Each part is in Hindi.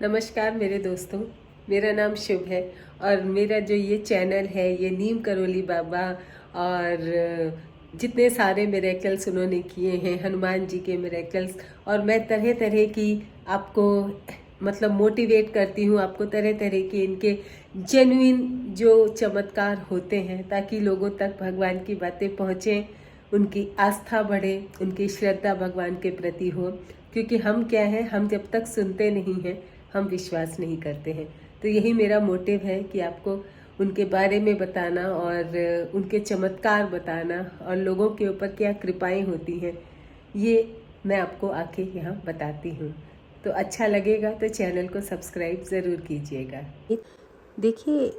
नमस्कार मेरे दोस्तों, मेरा नाम शुभ है और मेरा जो ये चैनल है ये नीम करोली बाबा और जितने सारे मिरेकल्स उन्होंने किए हैं, हनुमान जी के मिरेकल्स, और मैं तरह तरह की आपको मतलब मोटिवेट करती हूँ, आपको तरह तरह के इनके जेन्युइन जो चमत्कार होते हैं ताकि लोगों तक भगवान की बातें पहुँचें, उनकी आस्था बढ़े, उनकी श्रद्धा भगवान के प्रति हो। क्योंकि हम क्या है, हम जब तक सुनते नहीं हैं हम विश्वास नहीं करते हैं। तो यही मेरा मोटिव है कि आपको उनके बारे में बताना और उनके चमत्कार बताना और लोगों के ऊपर क्या कृपाएं होती हैं, ये मैं आपको आके यहाँ बताती हूँ। तो अच्छा लगेगा तो चैनल को सब्सक्राइब ज़रूर कीजिएगा। देखिए,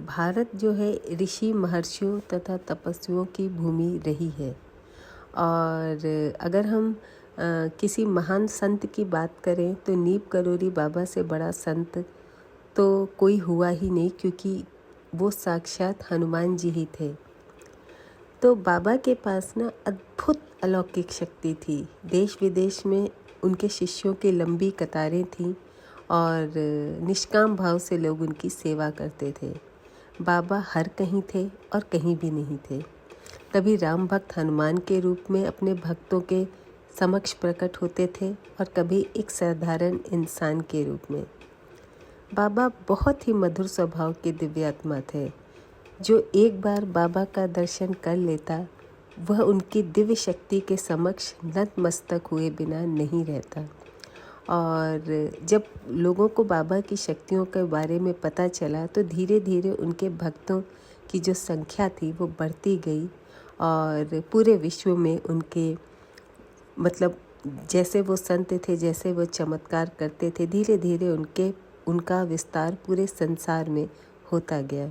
भारत जो है ऋषि महर्षियों तथा तपस्वियों की भूमि रही है। और अगर हम किसी महान संत की बात करें तो नीम करोली बाबा से बड़ा संत तो कोई हुआ ही नहीं, क्योंकि वो साक्षात हनुमान जी ही थे। तो बाबा के पास ना अद्भुत अलौकिक शक्ति थी। देश विदेश में उनके शिष्यों की लंबी कतारें थीं और निष्काम भाव से लोग उनकी सेवा करते थे। बाबा हर कहीं थे और कहीं भी नहीं थे। कभी राम भक्त हनुमान के रूप में अपने भक्तों के समक्ष प्रकट होते थे और कभी एक साधारण इंसान के रूप में। बाबा बहुत ही मधुर स्वभाव के दिव्यात्मा थे। जो एक बार बाबा का दर्शन कर लेता वह उनकी दिव्य शक्ति के समक्ष नतमस्तक हुए बिना नहीं रहता। और जब लोगों को बाबा की शक्तियों के बारे में पता चला तो धीरे धीरे उनके भक्तों की जो संख्या थी वो बढ़ती गई और पूरे विश्व में उनके मतलब जैसे वो संत थे, जैसे वो चमत्कार करते थे, धीरे धीरे उनका विस्तार पूरे संसार में होता गया।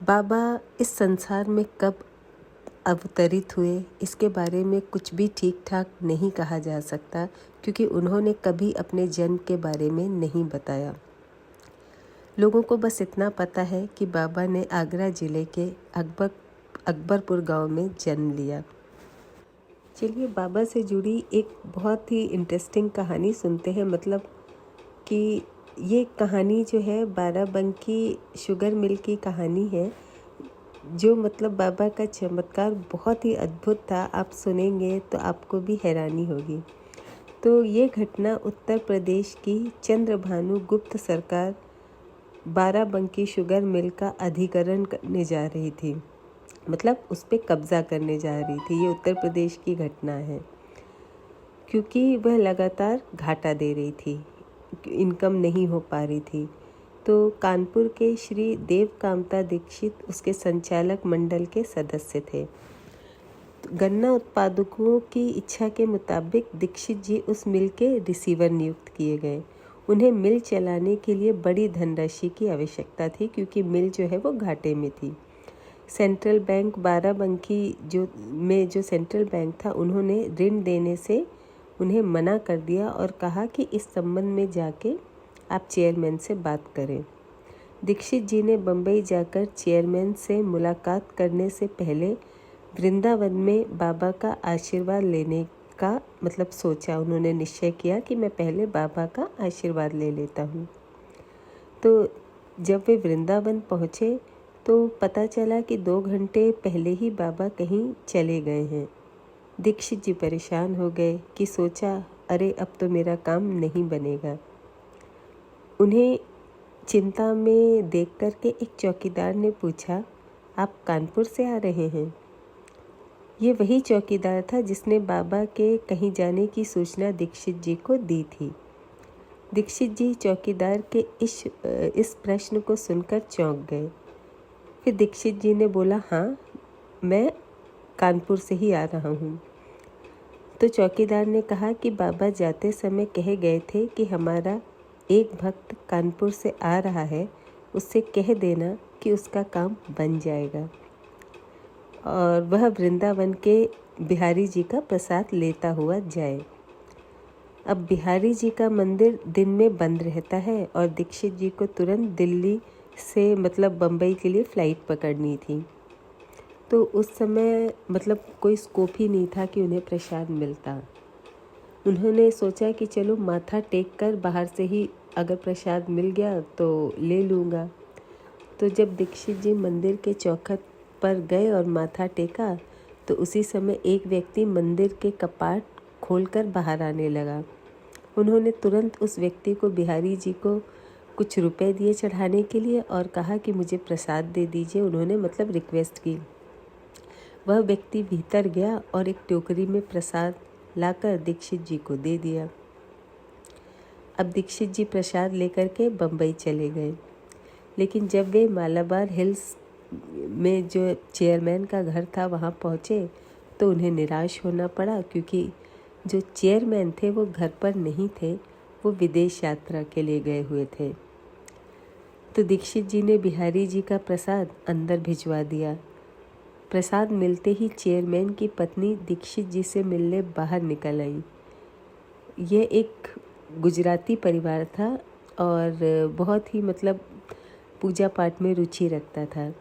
बाबा इस संसार में कब अवतरित हुए इसके बारे में कुछ भी ठीक ठाक नहीं कहा जा सकता, क्योंकि उन्होंने कभी अपने जन्म के बारे में नहीं बताया। लोगों को बस इतना पता है कि बाबा ने आगरा ज़िले के अकबरपुर गांव में जन्म लिया। चलिए बाबा से जुड़ी एक बहुत ही इंटरेस्टिंग कहानी सुनते हैं। मतलब कि ये कहानी जो है बाराबंकी शुगर मिल की कहानी है, जो मतलब बाबा का चमत्कार बहुत ही अद्भुत था। आप सुनेंगे तो आपको भी हैरानी होगी। तो ये घटना उत्तर प्रदेश की चंद्रभानु गुप्त सरकार बाराबंकी शुगर मिल का अधिग्रहण करने जा रही थी, मतलब उस पर कब्ज़ा करने जा रही थी। ये उत्तर प्रदेश की घटना है, क्योंकि वह लगातार घाटा दे रही थी, इनकम नहीं हो पा रही थी। तो कानपुर के श्री देवकांता दीक्षित उसके संचालक मंडल के सदस्य थे। गन्ना उत्पादकों की इच्छा के मुताबिक दीक्षित जी उस मिल के रिसीवर नियुक्त किए गए। उन्हें मिल चलाने के लिए बड़ी धनराशि की आवश्यकता थी, क्योंकि मिल जो है वो घाटे में थी। सेंट्रल बैंक बाराबंकी जो सेंट्रल बैंक था, उन्होंने ऋण देने से उन्हें मना कर दिया और कहा कि इस संबंध में जाके आप चेयरमैन से बात करें। दीक्षित जी ने बम्बई जाकर चेयरमैन से मुलाकात करने से पहले वृंदावन में बाबा का आशीर्वाद लेने का मतलब सोचा। उन्होंने निश्चय किया कि मैं पहले बाबा का आशीर्वाद ले लेता हूँ। तो जब वे वृंदावन पहुँचे तो पता चला कि 2 घंटे पहले ही बाबा कहीं चले गए हैं। दीक्षित जी परेशान हो गए कि सोचा, अरे अब तो मेरा काम नहीं बनेगा। उन्हें चिंता में देख कर के एक चौकीदार ने पूछा, आप कानपुर से आ रहे हैं? ये वही चौकीदार था जिसने बाबा के कहीं जाने की सूचना दीक्षित जी को दी थी। दीक्षित जी चौकीदार के इस प्रश्न को सुनकर चौंक गए। फिर दीक्षित जी ने बोला, हाँ मैं कानपुर से ही आ रहा हूँ। तो चौकीदार ने कहा कि बाबा जाते समय कहे गए थे कि हमारा एक भक्त कानपुर से आ रहा है, उससे कह देना कि उसका काम बन जाएगा और वह वृंदावन के बिहारी जी का प्रसाद लेता हुआ जाए। अब बिहारी जी का मंदिर दिन में बंद रहता है और दीक्षित जी को तुरंत दिल्ली से मतलब बम्बई के लिए फ़्लाइट पकड़नी थी। तो उस समय मतलब कोई स्कोप ही नहीं था कि उन्हें प्रसाद मिलता। उन्होंने सोचा कि चलो माथा टेक कर बाहर से ही अगर प्रसाद मिल गया तो ले लूँगा। तो जब दीक्षित जी मंदिर के चौखट पर गए और माथा टेका तो उसी समय एक व्यक्ति मंदिर के कपाट खोलकर बाहर आने लगा। उन्होंने तुरंत उस व्यक्ति को बिहारी जी को कुछ रुपए दिए चढ़ाने के लिए और कहा कि मुझे प्रसाद दे दीजिए। उन्होंने मतलब रिक्वेस्ट की। वह व्यक्ति भीतर गया और एक टोकरी में प्रसाद लाकर दीक्षित जी को दे दिया। अब दीक्षित जी प्रसाद लेकर के बम्बई चले गए, लेकिन जब वे मालाबार हिल्स में जो चेयरमैन का घर था वहाँ पहुँचे तो उन्हें निराश होना पड़ा, क्योंकि जो चेयरमैन थे वो घर पर नहीं थे, वो विदेश यात्रा के लिए गए हुए थे। तो दीक्षित जी ने बिहारी जी का प्रसाद अंदर भिजवा दिया। प्रसाद मिलते ही चेयरमैन की पत्नी दीक्षित जी से मिलने बाहर निकल आई। यह एक गुजराती परिवार था और बहुत ही मतलब पूजा पाठ में रुचि रखता था।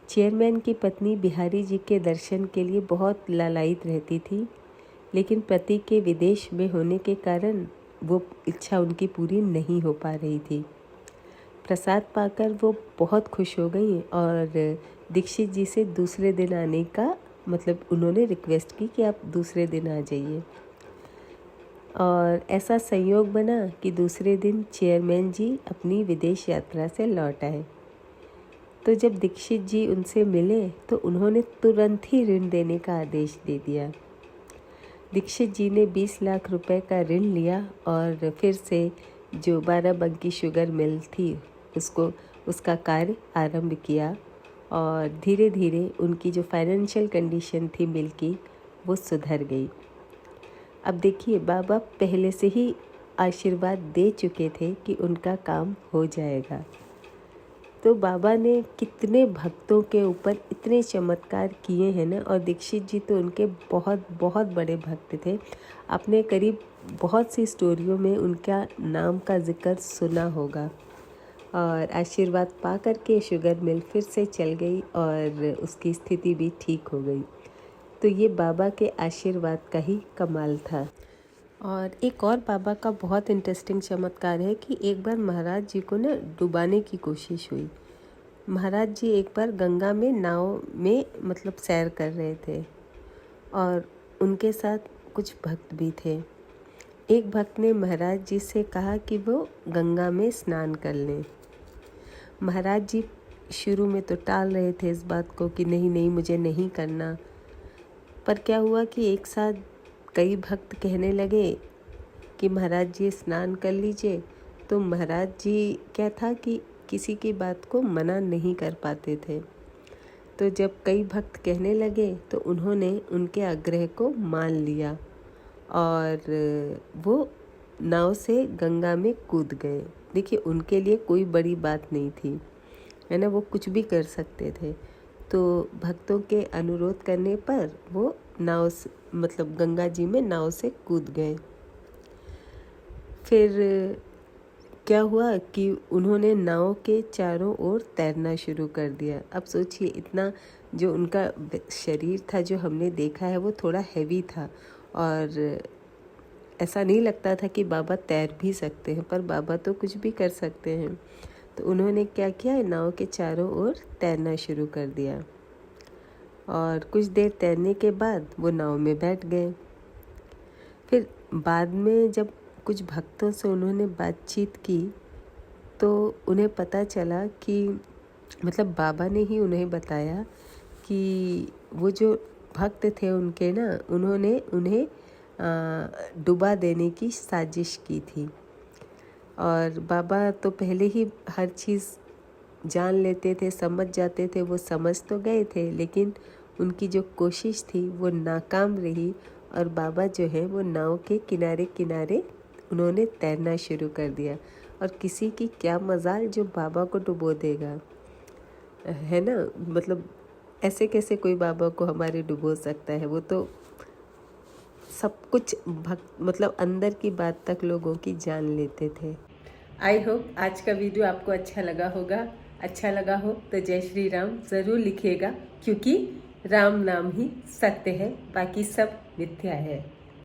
चेयरमैन की पत्नी बिहारी जी के दर्शन के लिए बहुत लालायित रहती थी, लेकिन पति के विदेश में होने के कारण वो इच्छा उनकी पूरी नहीं हो पा रही थी। प्रसाद पाकर वो बहुत खुश हो गई और दीक्षित जी से दूसरे दिन आने का मतलब उन्होंने रिक्वेस्ट की कि आप दूसरे दिन आ जाइए। और ऐसा संयोग बना कि दूसरे दिन चेयरमैन जी अपनी विदेश यात्रा से लौट आए। तो जब दीक्षित जी उनसे मिले तो उन्होंने तुरंत ही ऋण देने का आदेश दे दिया। दीक्षित जी ने 20 लाख रुपए का ऋण लिया और फिर से जो बाराबंकी शुगर मिल थी उसका कार्य आरंभ किया और धीरे धीरे उनकी जो फाइनेंशियल कंडीशन थी मिल की वो सुधर गई। अब देखिए, बाबा पहले से ही आशीर्वाद दे चुके थे कि उनका काम हो जाएगा। तो बाबा ने कितने भक्तों के ऊपर इतने चमत्कार किए हैं ना, और दीक्षित जी तो उनके बहुत बहुत बड़े भक्त थे। आपने करीब बहुत सी स्टोरियों में उनका नाम का जिक्र सुना होगा। और आशीर्वाद पा कर के शुगर मिल फिर से चल गई और उसकी स्थिति भी ठीक हो गई। तो ये बाबा के आशीर्वाद का ही कमाल था। और एक और बाबा का बहुत इंटरेस्टिंग चमत्कार है कि एक बार महाराज जी को ना डुबाने की कोशिश हुई। महाराज जी एक बार गंगा में नाव में मतलब सैर कर रहे थे और उनके साथ कुछ भक्त भी थे। एक भक्त ने महाराज जी से कहा कि वो गंगा में स्नान कर लें। महाराज जी शुरू में तो टाल रहे थे इस बात को कि नहीं नहीं मुझे नहीं करना, पर क्या हुआ कि एक साथ कई भक्त कहने लगे कि महाराज जी स्नान कर लीजिए। तो महाराज जी क्या था कि किसी की बात को मना नहीं कर पाते थे। तो जब कई भक्त कहने लगे तो उन्होंने उनके आग्रह को मान लिया और वो नाव से गंगा में कूद गए। देखिए, उनके लिए कोई बड़ी बात नहीं थी, है ना, वो कुछ भी कर सकते थे। तो भक्तों के अनुरोध करने पर वो नाव से मतलब गंगा जी में नाव से कूद गए। फिर क्या हुआ कि उन्होंने नाव के चारों ओर तैरना शुरू कर दिया। अब सोचिए, इतना जो उनका शरीर था जो हमने देखा है वो थोड़ा हैवी था और ऐसा नहीं लगता था कि बाबा तैर भी सकते हैं, पर बाबा तो कुछ भी कर सकते हैं। तो उन्होंने क्या किया, नाव के चारों ओर तैरना शुरू कर दिया और कुछ देर तैरने के बाद वो नाव में बैठ गए। फिर बाद में जब कुछ भक्तों से उन्होंने बातचीत की तो उन्हें पता चला कि मतलब बाबा ने ही उन्हें बताया कि वो जो भक्त थे उनके ना, उन्होंने उन्हें डुबा देने की साजिश की थी। और बाबा तो पहले ही हर चीज़ जान लेते थे, समझ जाते थे। वो समझ तो गए थे, लेकिन उनकी जो कोशिश थी वो नाकाम रही और बाबा जो है वो नाव के किनारे किनारे उन्होंने तैरना शुरू कर दिया। और किसी की क्या मजाल जो बाबा को डुबो देगा, है ना। मतलब ऐसे कैसे कोई बाबा को हमारे डुबो सकता है। वो तो सब कुछ मतलब अंदर की बात तक लोगों की जान लेते थे। आई होप आज का वीडियो आपको अच्छा लगा होगा। अच्छा लगा हो तो जय श्री राम ज़रूर लिखिएगा, क्योंकि राम नाम ही सत्य है, बाकी सब मिथ्या है।